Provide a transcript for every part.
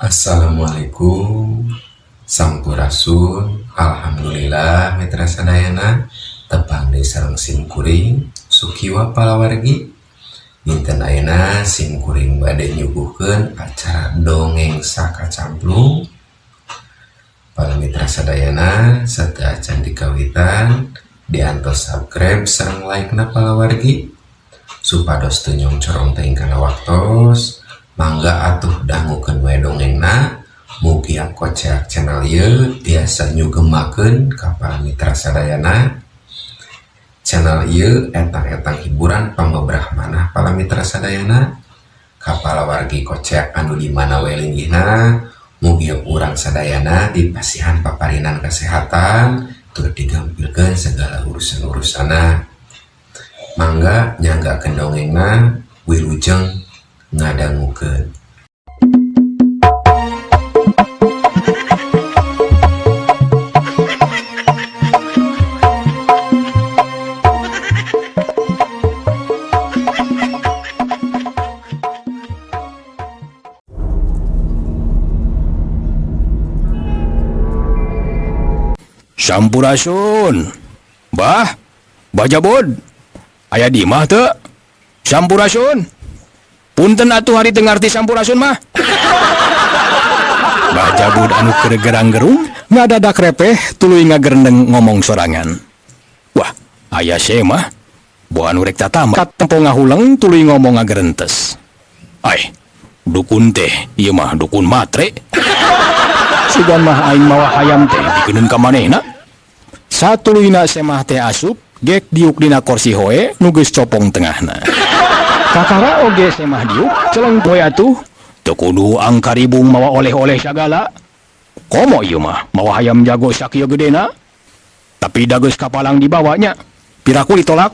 Assalamualaikum Sampurasun. Alhamdulillah mitra sadayana tepang di sareng simkuring Sukiwa palawargi. Dinten ayeuna simkuring bade nyuguhkeun acara dongeng sakacamplung. Para mitra sadayana sateu acan dikawitan diantos subscribe sareng like na palawargi supados teu nyong corong teuing kana waktos. Mangga atuh dangukeun we dongengna, mugi Koceak channel ieu tiasa nyugemakeun ka para mitra sadayana. Channel ieu etang-etang hiburan pamebrah manah para mitra sadayana. Ka palawargi Koceak anu di mana we linggihna, mugi urang sadayana dipasihan paparinan kesehatan tur digampilkeun segala urusan-urusana. Mangga nyanggakeun dongengna, wilujeng ngadangukeun. Sampurasun. Bajabod. Aya di mah teu? Sampurasun. Punten atuh hari teu ngarti sampurasun mah. Bajabod anu keregerang-gerung ngadadak repeh tuluy ngagerendeng ngomong sorangan. Wah, aya se mah. Boa anu rek tatama tempo ngahuleng tuluy ngomong ngagerentes. Ai, dukun teh ieu mah dukun matre. Sugan mah aing mawa hayam teh dikeun ka manehna. Satuluyna semah teh asup gek diuk dina kursi hoe nu geus copong tengahna. Kakara oge semah diuk celeng poe atuh teu kudu angkaribung mawa oleh-oleh sagala. Komo ieu mah mawa hayam jago sakieu gedena. Tapi da geus kapalang dibawanya piraku ditolak.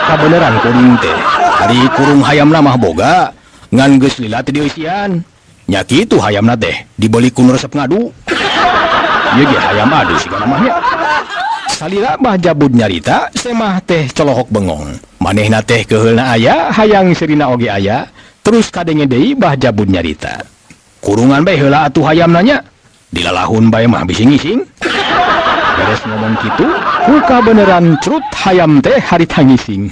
Kabeneran kuring teh hari kurung hayamna mah boga ngan geus lila teu dieusian. Nya kitu hayamna teh dibeli ku nu resep ngadu. Ieu ge hayam adu sigana mah nya. Salila Bajabud nyarita semah teh colohok bengong. Manehna teh keheulna aya, hayang sirina oge aya. Terus kadenge deui Bajabud nyarita. Kurungan bae heula atuh hayam nanya. Dilalahun bae mah bisi ngising. Beres ngomong kitu, muka beneran cerut hayam teh harita ngising.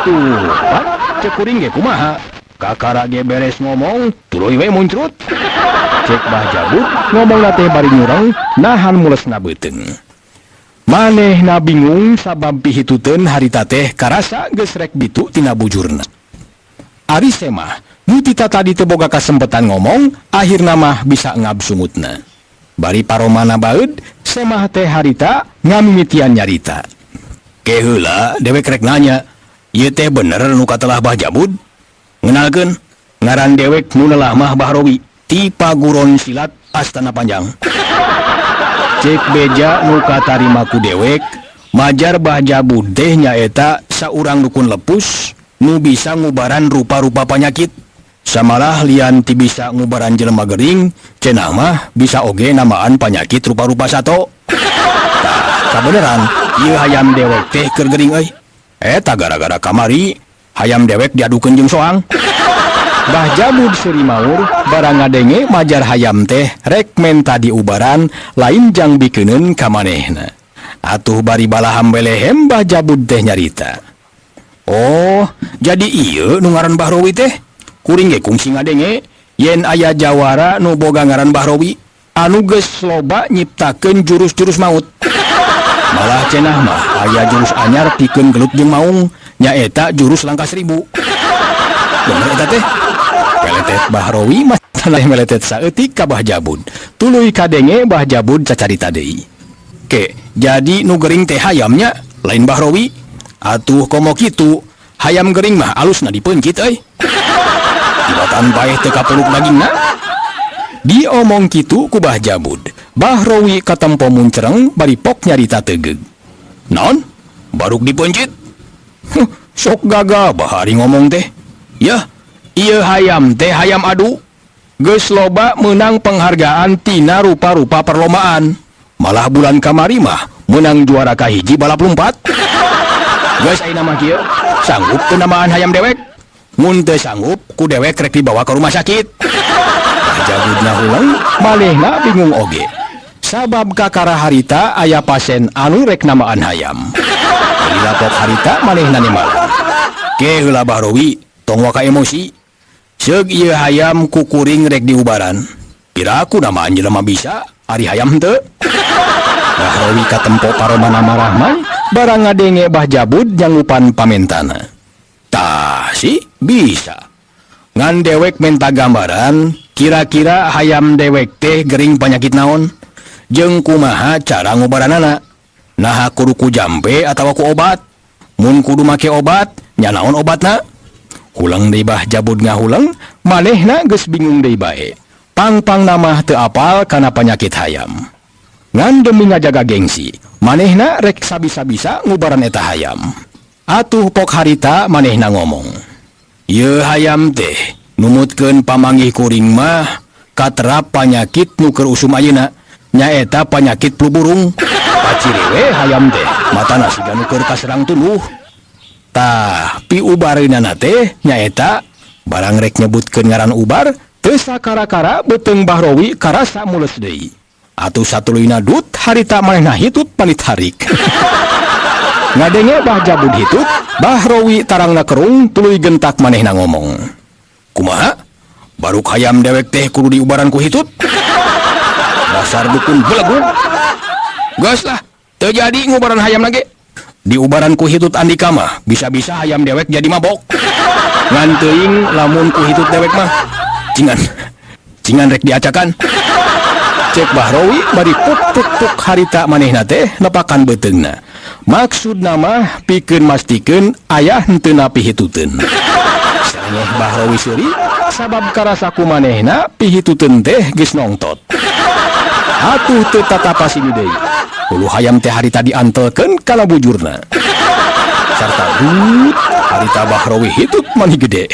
Tuh, pan cek kuring ge kumaha? Kakara ge beres ngomong, tuluy we muncrut. Cek Bajabud ngomongna teh bari nyureng, nahan mulesna beuteung. Manehna bingung sabab pihituteun harita teh karasa geus rek bitu tina bujurna. Ari semah nu tita tadi teu boga kasempetan ngomong, akhirna mah bisa ngabsungutna. Bari paromana baeud, semah teh harita ngamimitian nyarita. Keheula dewek rek nanya, ieu teh bener nu katelah Bajabud? Ngenalkeun, ngaran dewek nu lelah mah Bahrowi, ti paguron silat Astana Panjang. Cek beja nu katarima ku dewek, majar Bajabud teh nyaeta saurang dukun lepus nu bisa ngubaran rupa-rupa panyakit. Samalah lian ti bisa ngubaran jelema gering, cenah mah bisa oge namaan panyakit rupa-rupa sato. Tah, kabeneran ieu hayam dewek teh keur gering euy. Eta gara-gara kamari hayam dewek diadukeun jeung soang. Bajabud seuri maur barang ngadenge majar hayam teh rek menta diubaran lain jang bikeuneun ka manehna. Atuh bari balaham belehem Bajabud teh nyarita. Oh, jadi ieu nu ngaran Bahrowi teh? Kuring ge kungsi ngadenge yen aya jawara nu boga ngaran Bahrowi anu geus loba nyiptakeun jurus-jurus maut. Malah cenah mah aya jurus anyar pikeun gelut jeung maung, nyaeta jurus langkah 1000. Bener eta teh? Meletet Bahrowi masalah meletet saeutik ka Bajabud. Tuluy kadenge Bajabud cacarita deui. Ke, jadi nu gering teh hayamnya lain Bahrowi. Atuh komo kitu, hayam gering mah alusna dipeunjit euy. Tibatan bae teu kapeluk dagingna. Diomong kitu ku Bajabud. Bahrowi katempo muncereng bari pok nyarita tegeug. Naon? Baruk dipeunjit? Sok gagabah ari ngomong teh. Yah, ieu hayam teh hayam adu. Geus loba menang penghargaan tina rupa-rupa perlombaan. Malah bulan kamari mah menang juara kahiji balap lompat. Geus ayeuna mah kieu, sanggup teu namaan hayam dewek? Mun teu sanggup, ku dewek rek dibawa ke rumah sakit. Jabudna hulang manehna bingung oge. Sabab kakara harita aya pasien anu rek namaan hayam. Dilapok harita manehna nimala. Ke heula Bahrowi, tong waka emosi. Seug ieu hayam ku kuring rek diubaran. Piraku namaan jelema bisa ari hayam teu. Bahrowi katempo paromana marahman barang ngadenge Bah Jabud nyanggupan pamentana. Tah si bisa. Ngan dewek menta gambaran, kira-kira hayam dewek teh gering penyakit naon? Jeung kumaha cara ngobaranana? Nah kudu ku jampe atawa ku obat? Mun kudu make obat, nya naon obatna? Hulang deui Bah Jabud ngahulang, manehna geus bingung deui bae. Pang-pang nama teu apal kana penyakit hayam. Ngan demi ngajaga gengsi, manehna rek sabisa-bisa ngubaran eta hayam. Atuh pok harita manehna ngomong. Ieu hayam teh numutkeun pamanggih kuring mah katerap penyakit nu keur usum ayeuna. Nyaeta penyakit flu burung. Paciri we hayam teh matana siga nu keur kaserang tuluh. Tah pi ubareunana teh nyaeta barang rek nyebutkeun ngaran ubar teu sakara-kara beuteung Bahrowi karasa mules deui. Atuh satuluyna dut harita manehna hitut panit harik. Ngadenge Bah Jabud hitut, Bahrowi tarangna kerung tuluy gentak manehna ngomong. Kumaha? Baruk hayam dewek teh kudu diubaran ku hitut? Dasar dukun belagu. Geus lah, teu jadi ngubaran hayam lagi. Diubaran ku hitut Andika mah, bisa-bisa hayam dewek jadi mabok. Ngan teuing lamun ku hitut dewek mah, cingan rek diacakan. Cek Bahrowi bari puk harita manehna teh nepakan beuteungna. Maksudna mah pikeun mastikeun aya henteu napi hituteun. Sarengeh Bahrowi seuri sabab karasa ku manehna pihituteun teh geus nongtot. Atuh teu tatapasini deui. Ulu hayam teh harita diantelkeun kana bujurna. Sarta dut harita Bahrowi hitut mani gede.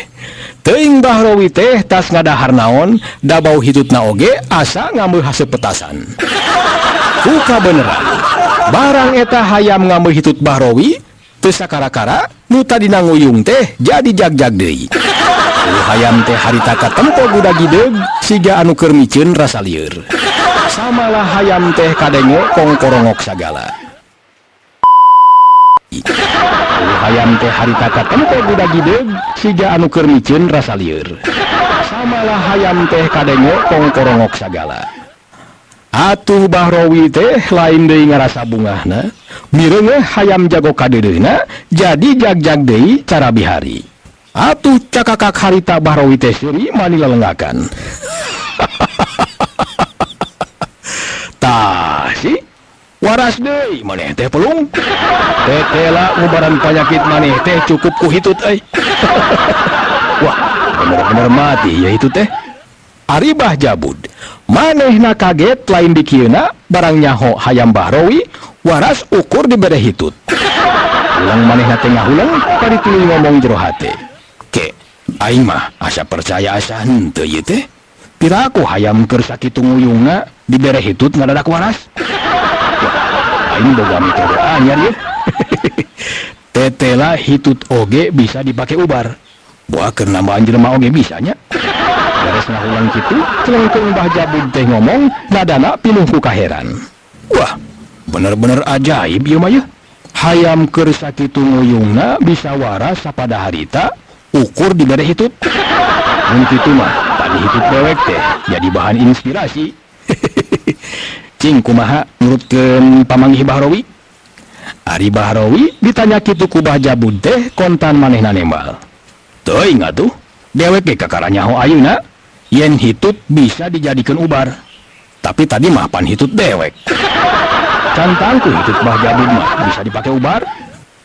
Teuing Bahrowi teh tas ngadahar naon, da bau hitutna oge asa ngameuh haseup petasan. Buka beneran. Barang eta hayam ngameuh hitut Bahrowi teu sakara-kara nu tadina nguyung teh jadi jag-jag deui. Ulu hayam teh harita katempo budak gideug siga anu keur miceun rasa lieur. Samalah hayam teh kadenge kongkorongok sagala. Ulu hayam teh harita katempo budak gideug siga anu keur miceun rasa lieur. Samalah hayam teh kadenge kongkorongok sagala. Atuh Bahrowi teh lain deui ngarasa bungahna, mireungeuh hayam jago kadedeuna jadi jag-jag deui cara bihari. Atuh cakakak harita Bahrowi teh seuri mani lelenggakan. Tah si waras deui maneh teh pelung. Tetela ngubaran penyakit maneh teh cukup ku hitut euy. Wah, bener-bener mati ya itu teh. Ari Bah Jabud, manehna kaget lain dikieuna barang nyaho hayam Bahrowi waras ukur dibere hitut. Ulang manehna teh ngahulang bari tuluy ngomong jero hate. Ke, aing mah asa percaya asa henteu ieu teh. Piraku hayam keur sakitu nguyungna dibere hitut ngadadak waras. Wah, aing boga mikir anyar ye. Tetela hitut oge bisa dipake ubar. Buakeun nambahan jelema oge bisanya. Beres ngahulang kitu, celengkeung Bah Jabud teh ngomong, nadana pinuh ku kaheran. Wah, bener-bener ajaib ieu mah ye. Hayam keur sakitu nguyungna bisa waras sapada harita, ukur dibere hitut. Mun kitu mah, tadi hitut dewek teh jadi bahan inspirasi. Cing kumaha nurutkeun pamanggih Bahrowi? Ari Bahrowi ditanya kitu ku Bah Jabud teh kontan manehna nembal. Teuing atuh, dewek ge kakara nyaho ayeuna. Yen hitut bisa dijadikan ubar. Tapi tadi mah pan hitut dewek. Cantangku hitut Bah Jabud mah bisa dipakai ubar.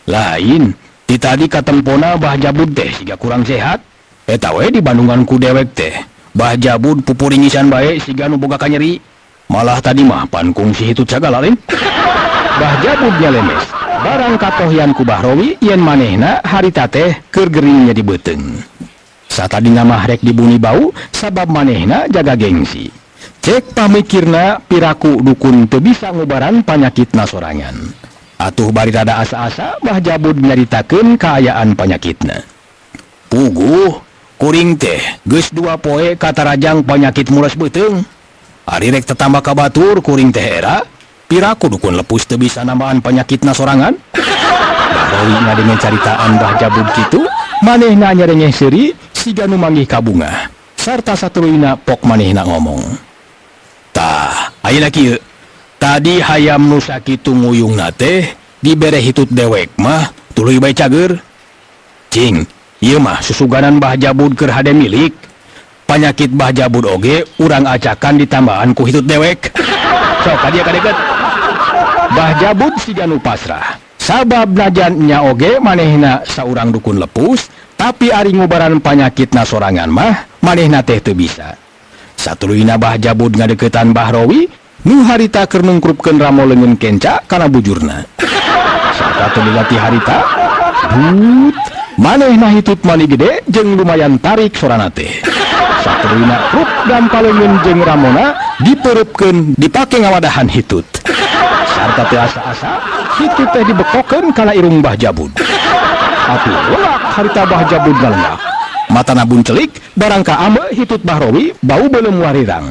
Lain, di tadi katempona Bah Jabud teh siga kurang sehat. Eta we di Bandungan ku dewek teh. Bah Jabud pupuringisan bae siga nu boga kanyeri. Malah tadi mah pan kungsi hitut sagala lain. Bah Jabud lemes. Barang katohian ku Bahrowi yen manehna harita teh keur gering jadi beuteung. Satadina mah rek dibuni bau sabab manehna jaga gengsi. Cek pamikirna piraku dukun teu bisa ngubaran panyakitna sorangan. Atuh bari rada asa-asa Bah Jabud nyaritakeun kaayaan panyakitna. Puguh, kuring teh geus 2 poe kata rajang penyakit mules beuteung. Ari rek tetambah ka batur kuring teh era piraku dukun lepus teu bisa nambahan penyakitna sorangan. Bahrowi ngadengen caritaan Mbah Jabud kitu, manehna nyarengeh seuri siga nu manggih ka bunga. Sarta satuluyna pok manehna ngomong. Tah, ayeuna kieu. Tadi hayam nu sakitu nguyungna teh dibere hitut dewek mah tuluy bae cager. Cing, ieu mah susuganan Mbah Jabud keur hade milik. Panyakit Mbah Jabud oge urang acakan ditambahan ku hitut dewek. Sok kadia kadeket. Mbah Jabud siga nu pasrah. Sabab najan nya oge manehna saurang dukun lepus, tapi ari ngubaran panyakitna sorangan mah manehna teh teu bisa. Satuluyna Mbah Jabud ngadeukeutan Bahrowi nu harita keur nungkrupkeun ramo leungeun kenca kana bujurna. Sarta teu dilatih harita, but manehna hitut mani gede jeung lumayan tarik sorana teh. Satuluyna rup dan paleungeun jeung ramona dipeureupeun dipake ngawadahan hitut. Sarta teu asa-asa hitut teh dibekokeun kana irung Mbah Jabud. Atuh lelak harita Mbah Jabud ngalengak. Matana buncelik barang ka ame hitut Bahrowi bau beuleum warirang.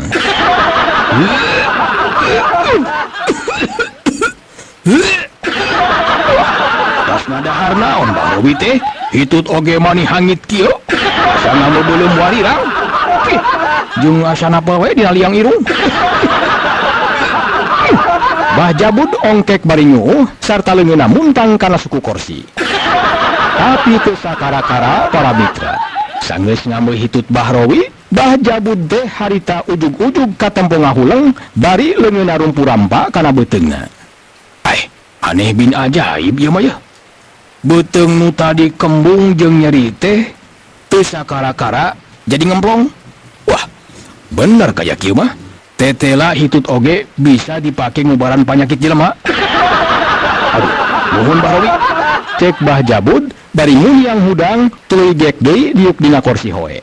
Tas ngadahar naon Bahrowi teh hitut oge mani hangit kieu. Asana mah beuleum warirang. Jeung asana pawe dina liang irung. Mbah Jabud ongkek bari nyuuh sarta leungeunna muntang kana suku korsi. Tapi teu sakara-kara para mitra. Sanggeus ngambil hitut Bahrowi, Mbah Jabud teh harita ujug-ujug ka tempo ngahuleng bari leungeunna rumpu rampa kana beuteungna. Aneh bin ajaib ieu mah ya. Beuteung nu tadi kembung jeung nyeri teh teu sakara-kara jadi ngemplong. Wah, bener kaya kieu mah. Tetela hitut oge bisa dipake ngubaran penyakit jelema. Aduh, nuhun Bahrowi. Cek Mbah Jabud bari nguliang hudang tuluy gek deui diuk dina kursi hoe.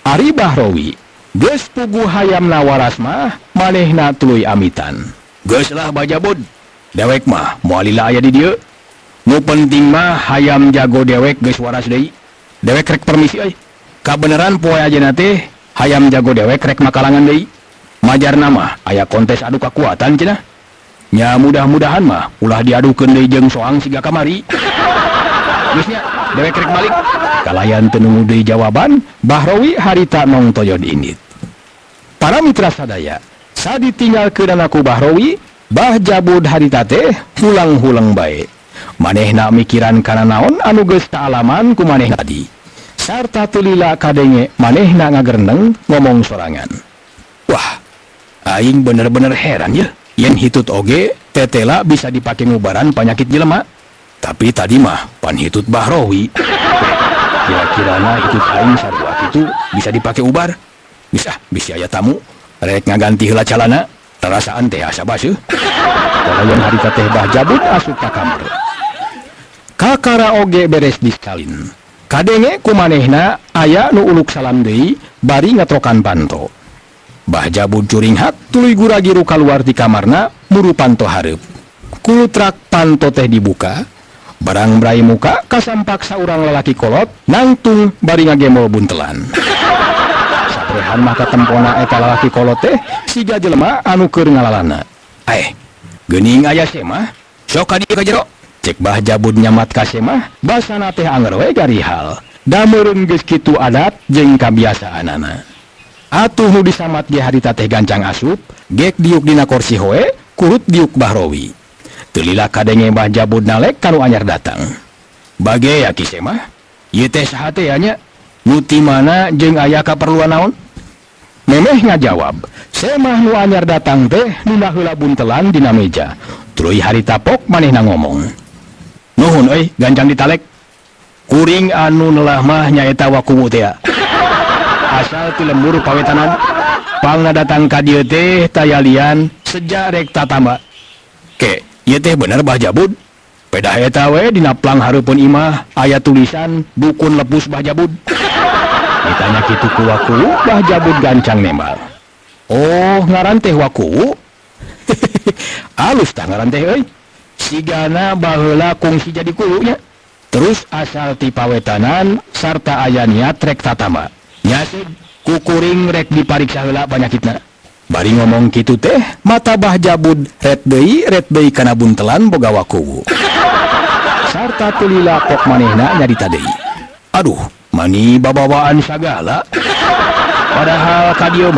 Ari Bahrowi geus puguh hayamna waras mah manehna tuluy amitan. Geus lah Mbah Jabud. Dewek mah moal lila aya di dieu. Nu penting mah hayam jago dewek geus waras deui. Dewek rek permisi euy. Kabeneran poe ajeuna teh hayam jago dewek rek makalangan deui. Majarna mah aya kontes adu kakuatan cenah. Nya mudah-mudahan mah ulah diadukeun deui jeung soang siga kamari. Geus nya dewek rek balik. Kalayan teu nunggu deui jawaban, Bahrowi harita nong toyod indit. Para mitra sadaya, saditinggalkeun ku Bahrowi, Mbah Jabud harita teh hulang-hulang bae. Manehna mikiran kana naon anu geus taalaman ku maneh tadi. Sarta teu lila kadenge manehna ngagereneng ngomong sorangan. Wah, aing bener-bener heran ya. Yen hitut oge tetela bisa dipake ngubaran penyakit jelema. Tapi tadi mah pan hitut Bahrowi. Kira-kirana hitut aing sarua kitu bisa dipake ubar. Bisa aya tamu rek ngaganti heula calana. Terasaan teh asa baseuh. Kalayan harita teh Mbah Jabud asup ka kamar. Kakara oge beres disalin. Kadenge ku manehna aya nu uluk salam deui bari ngatrokan panto. Mbah Jabud curing hak tuluy guragiru kaluar ti kamarna muru panto hareup. Kulutrak panto teh dibuka. Barang brai muka kasampak saurang lalaki kolot nangtung bari ngagembol buntelan. Saprehan mah katempona eta lalaki kolot teh siga jelema anu keur ngalalana. Geuning aya semah sok ka dieu ka jero. Cek Mbah Jabud nyamat ka semah basana teh anger we garihal. Da meureun geus kitu adat jeung kabiasaanana. Atuh nu disamat ge harita teh gancang asup, gek diuk dina kursi hoe, kurut diuk Bahrowi. Teu lila kadenge Mbah Jabud nalek kanu anyar datang. Bage ya ki semah? Ieu teh saha teh nya? Nu ti mana jeung aya kaperluan naon? Memeh ngajawab, semah nu anyar datang teh nuna heula buntelan dina meja. Tuluy harita pok manehna ngomong. Nuhun euy, gancang ditalek. Kuring anu neulah mah nyaeta wakuwu teh. Asal ti lembur pawetanan. Pangna datang ka dieu teh tayalian sejak rek tatamba. Ke, ieu teh bener Mbah Jabud. Pedah eta we dina plang hareupeun imah aya tulisan dukun lepus Mbah Jabud. Ditanya kitu ku wakuwu, Mbah Jabud gancang nembal. Oh, ngaran teh wakuwu? Alus tah ngaran teh euy. Sigana baheula kungsi jadi kulunya. Terus asal ti pawetanan sarta aya niat rek tatama. Nyasud kukuring rek dipariksa heula panyakitna. Bari ngomong kitu teh, mata Bah Jabud ret deui kana buntelan boga wakuwu. Sarta tulila pok manehna nyarita deui. Aduh, mani babawaan sagala. Padahal kadieu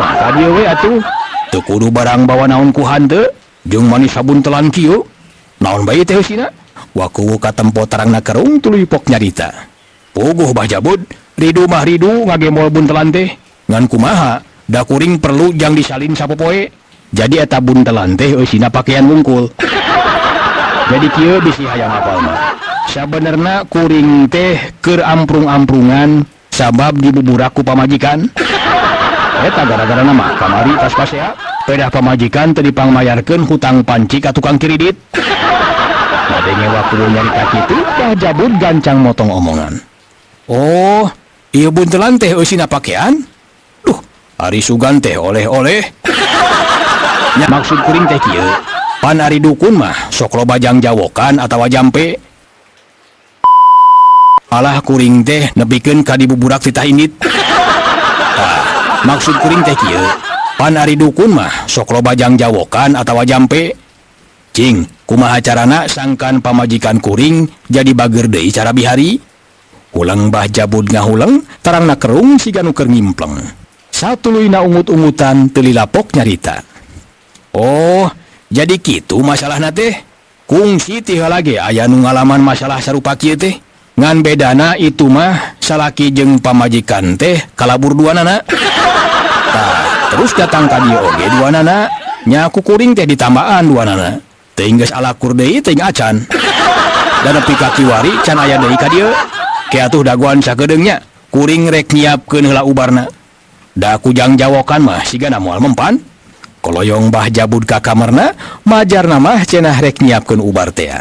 we atuh. Teu kudu barang bawa naon ku hanteu, jeung mani sabuntelan kieu. Naon bae teh eusina? Wakuwu katempo tarangna kerung tuluy pok nyarita. Puguh Bah Jabud, ridu ngagemol buntelan teh. Ngan kumaha, da kuring perlu jang disalin sapopoe. Jadi eta buntelan teh eusina pakaian wungkul. Jadi kieu bisi hayang hafal mah. Sabenerna kuring teh keur amprung-amprungan sabab dibuburak ku pamajikan. Eta gara-gara nama kamari tas pasea, pedah pamajikan teu dipangmayarkeun hutang panci ka tukang kredit. Kadenge waktu nyarita kitu, Bah Jabud gancang motong omongan. Oh, ieu buntelan teh eusina pakaian? Duh, ari sugan teh oleh-oleh. Nya maksud kuring teh kieu, pan ari dukun mah sok loba jang jawokan atawa jampe. Alah kuring teh nepikeun ka dibuburak titah indit. Maksud kuring teh kieu, pan ari dukun mah sok loba jang jawokan atawa jampe. Cing, kumaha carana sangkan pamajikan kuring jadi bager deui cara bihari? Ulang Bah Jabud ngahulang, tarangna kerung siga nu keur ngimpleng. Satuluyna ungut-ungutan teu lilapok nyarita. Oh, jadi kitu masalahna teh. Kungsi ti heula ge aya nu ngalaman masalah sarupa kieu teh. Ngan bedana itu mah salaki jeung pamajikan teh kalabur duanana. Terus datang ka dieu oge duanana, nya kukuring teh ditambaan duanana. Teuing geus alakur deui teuing acan. Da nepi ka kiwari can aya deui ka dieu. Ke atuh dagoan sakedeungnya, kuring rek nyiapkeun heula ubarna. Da kujang jawokan mah sigana moal mempan. Koloyong Bah Jabud ka kamarna, majarna mah cenah rek nyiapkeun ubar teh.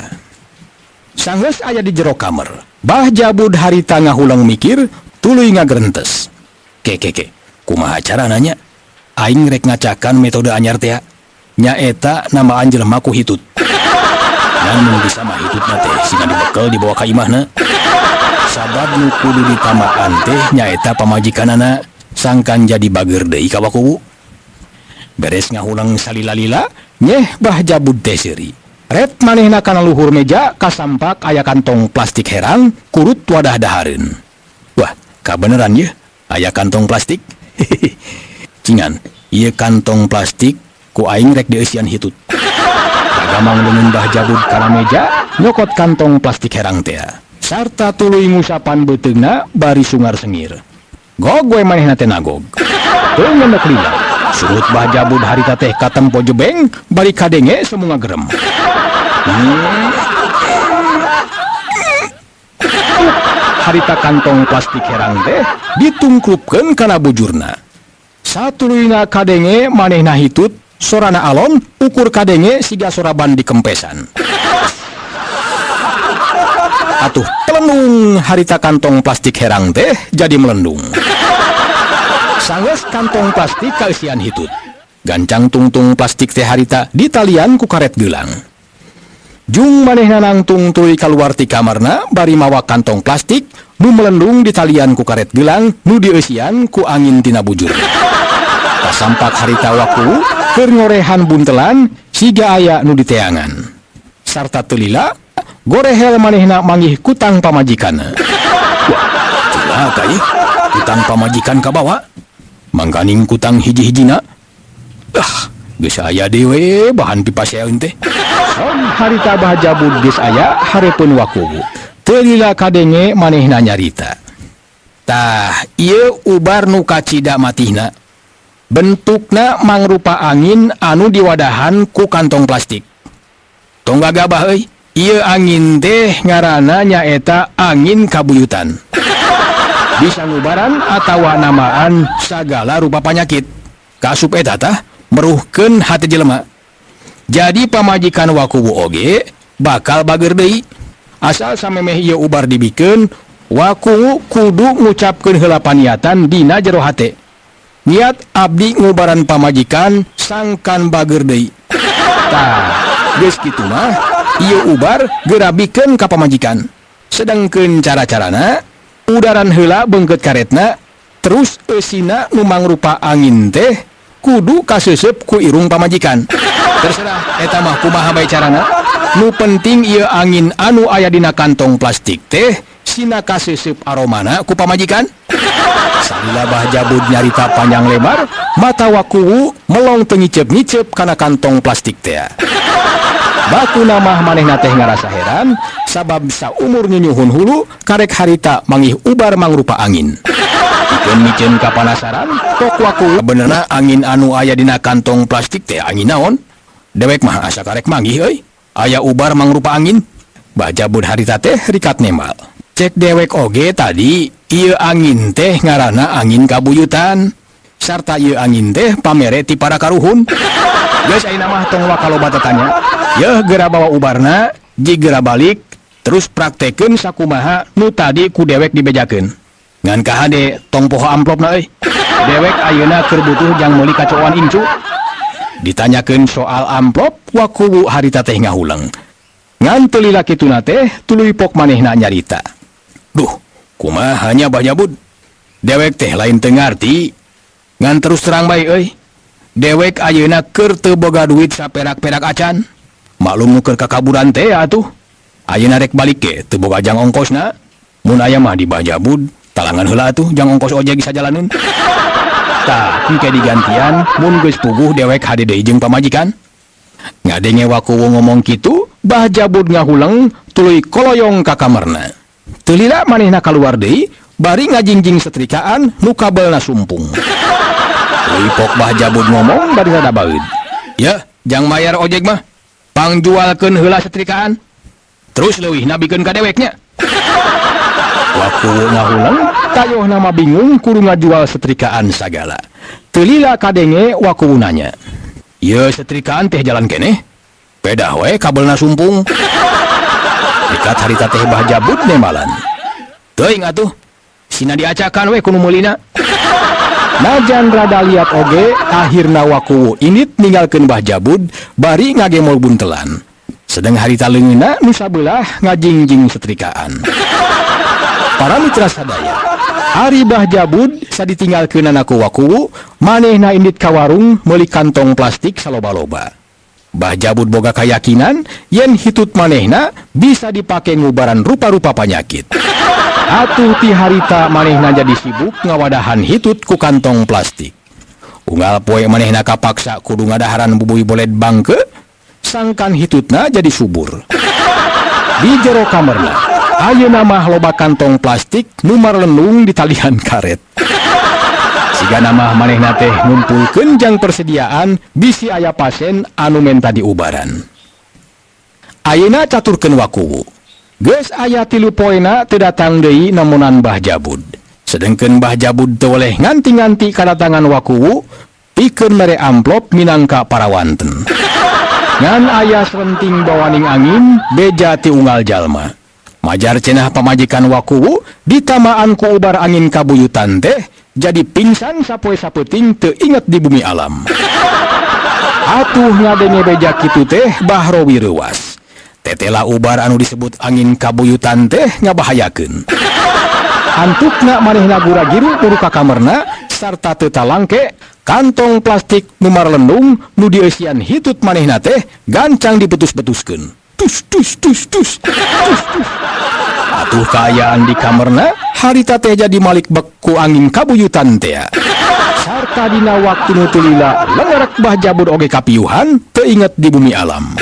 Sanggeus aya di jero kamar, Bah Jabud harita ngahulang mikir, tuluy ngagrentes. Ke, kumaha carana nya? Aing rek ngacakan metode anyar teh. Nya eta namaan jelema ku hitut. Ngan mun bisa mah hitutna teh sina dibekel dibawa ka imahna. Sabab nu kudu ditamaan teh nya eta pamajikanana sangkan jadi bager deui ka wakuwu. Beres ngahulang salila-lila, nyeh Bah Jabud teh seuri. Ret manehna kana luhur meja kasampak aya kantong plastik herang kurut wadah dahareun. Wah, kabeneran ye aya kantong plastik. Cingan, ieu kantong plastik ku aing rek dieusian hitut. Kagamang leungeun Bah Jabud kana meja nyokot kantong plastik herang teh. Sarta tuluy ngusapan beuteungna bari sungar sengir. Gog we manehna teh nagog. Teu ngendek lila. Surut Bah Jabud harita teh katempo jebeng bari kadenge semunga gerem. Harita kantong plastik herang teh ditungkrupkeun kana bujurna. Satuluyna kadenge manehna hitut, sorana alon, ukur kadenge siga soraban di kempesan. Atuh, melendung harita kantong plastik herang teh jadi melendung. Sanggeus kantong plastik kaeusian hitut. Gancang tungtung plastik teh harita ditalian ku karet geulang. Jung manehna nangtung tuluy kaluar ti kamarna bari mawa kantong plastik nu melendung ditalian ku karet geulang nu dieusian ku angin tina bujur. Kasampak harita waku keur ngorehan buntelan siga aya nu diteangan. Sarta teu lila gorehel manehna manggih kutang pamajikanna. Wah, cilaka ieu kutang pamajikan ka bawa. Mangkaning kutang hiji-hijina. Geus aya dewe bahan pipaseun teh. Harita Bah Jabud geus aya hareupun wakuwu. Teu lila kadenge manehna nyarita. Tah, ieu ubar nu kacida matihna. Bentukna mangrupa angin anu diwadahan ku kantong plastik. Tong gagabah euy, ieu angin teh ngaranna nyaeta angin kabuyutan. Bisa ngubaran atawa namaan sagala rupa panyakit. Kasup eta tah meruhkeun hati jelema. Jadi pamajikan wakuwu oge bakal bager deui. Asal samemeh ieu ubar dibikeun, wakuwu kudu ngucapkeun heula paniatan dina jero hate. Niat abdi ngubaran pamajikan sangkan bager deui. Tah, geus kitu mah ieu ubar geurabikeun ka pamajikan. Sedangkan cara-carana udaran heula beungkeut karetna terus eusina nu mangrupa angin teh kudu kaseuseup ku irung pamajikan. Terserah eta mah kumaha bae carana. Nu penting ieu angin anu aya dina kantong plastik teh sina kaseuseup aromana ku pamajikan. Salila Bah Jabud nyarita panjang lebar, mata Wakuwu melong teu ngicep-ngicep kana kantong plastik teh. Bakuna mah manehna teh ngarasa heran sabab saumur nyunyuhun hulu karek harita mangih ubar mangrupa angin. Pikeun miceun kapanasaran, tok Wakuwu benerna angin anu aya dina kantong plastik teh angin naon? Dewek mah asa karek manggih euy. Aya ubar mangrupa angin. Bah Jabud harita teh rikat nembal. Cek dewek oge tadi, ieu angin teh ngaranna angin kabuyutan. Sarta ieu angin teh pamere ti para karuhun. Geus ayeuna mah tong wakaloba tanya. Yeuh geura bawa ubarna, jig geura balik, terus praktekeun sakumaha nu tadi ku dewek dibejakeun. Ngan ka hade tong poho amplopna euy. Dewek ayeuna keur butuh jang meuli kacoan incu. Ditanyakeun soal amplop, Wakuwu harita teh ngahulang. Ngan teu lila kituna teh tuluy pok manehna nyarita. Duh, kumaha nya Bah Jabud? Dewek teh lain teu ngarti. Ngan terus terang bae euy. Dewek ayeuna keur teu boga duit saperak-perak acan. Maklum nu keur kakaburan teh atuh. Ayeuna rek balik ke teu boga jang ongkosna. Mun aya mah di Bah Jabud, talangan heula atuh jang ongkos ojek sajalaneun. Tah, engke digantian mun geus puguh dewek hade deui jeung pamajikan. Ngadenge Wakuwu ngomong kitu, Bah Jabud ngahulang tuluy koloyong ka kamarna. Teu lila manehna kaluar deui, bari ngajingjing setrikaan nu kabelna sumpung. Tuluy pok Bah Jabud ngomong bari rada baeud. Ya, jang mayar ojek mah. Pangjualkeun heula setrikaan. Terus leuwih nabikeun ka deweknya. Wakuwu ngahulang, tayohna mah bingung kudu ngajual setrikaan sagala. Teu lila kadenge Wakuwu nanya. Ieu setrikaan teh jalan keneh? Pedah we kabelna sumpung. Dikat harita teh Bah Jabud nembalan. Teuing atuh, sina diacakan we kudu meulina. Najan rada liat oge, akhirna Wakuwu init ninggalkeun Bah Jabud bari ngagemol buntelan. Sedang harita leungeunna nu sabelah ngajingjing setrikaan. Para mitra sadaya, ari Bah Jabud saditinggalkeunana ku Wakuwu, manehna indit ka warung meuli kantong plastik saloba-loba. Bah Jabud boga kayakinan yen hitut manehna bisa dipake ngubaran rupa-rupa panyakit. Atuh ti harita manehna jadi sibuk ngawadahan hitut ku kantong plastik. Unggal poe manehna kapaksa kudu ngadaharan bubui boled bangke, sangkan hitutna jadi subur. Di jero kamarna, ayeuna mah loba kantong plastik nu marlenung di talian karet. Sigana mah manehna teh ngumpulkeun jang persediaan bisi aya pasien anu menta diubaran. Ayeuna caturkeun Wakuwu. Geus aya 3 poena teu datang deui namunan Bah Jabud. Sedengkeun Bah Jabud teu oleh nganti-nganti kadatangan Wakuwu pikeun mere amplop minangka parawanten. Ngan aya serenting bawaning angin beja ti unggal jalma. Majar cenah pamajikan Wakuwu ditamaan ku ubar angin kabuyutan teh jadi pingsan sapoe sapeuting teu inget di bumi alam. Atuh ngadenge beja kitu teh Bahrowi reuwas. Tetela ubar anu disebut angin kabuyutan teh ngabahayakeun. Antukna manehna gura-giru buru ka kamarna sarta teu talangke kantong plastik nu marlendung nu dieusian hitut manehna teh gancang dipetus-petuskeun. Tus tus tus tus. Tus tus. Atuh kaayaan di kamarna harita teh jadi malik beku angin kabuyutan teh. Sarta dina waktu nu teu lila lengerek Bah Jabud oge kapiuhan teu inget di bumi alam.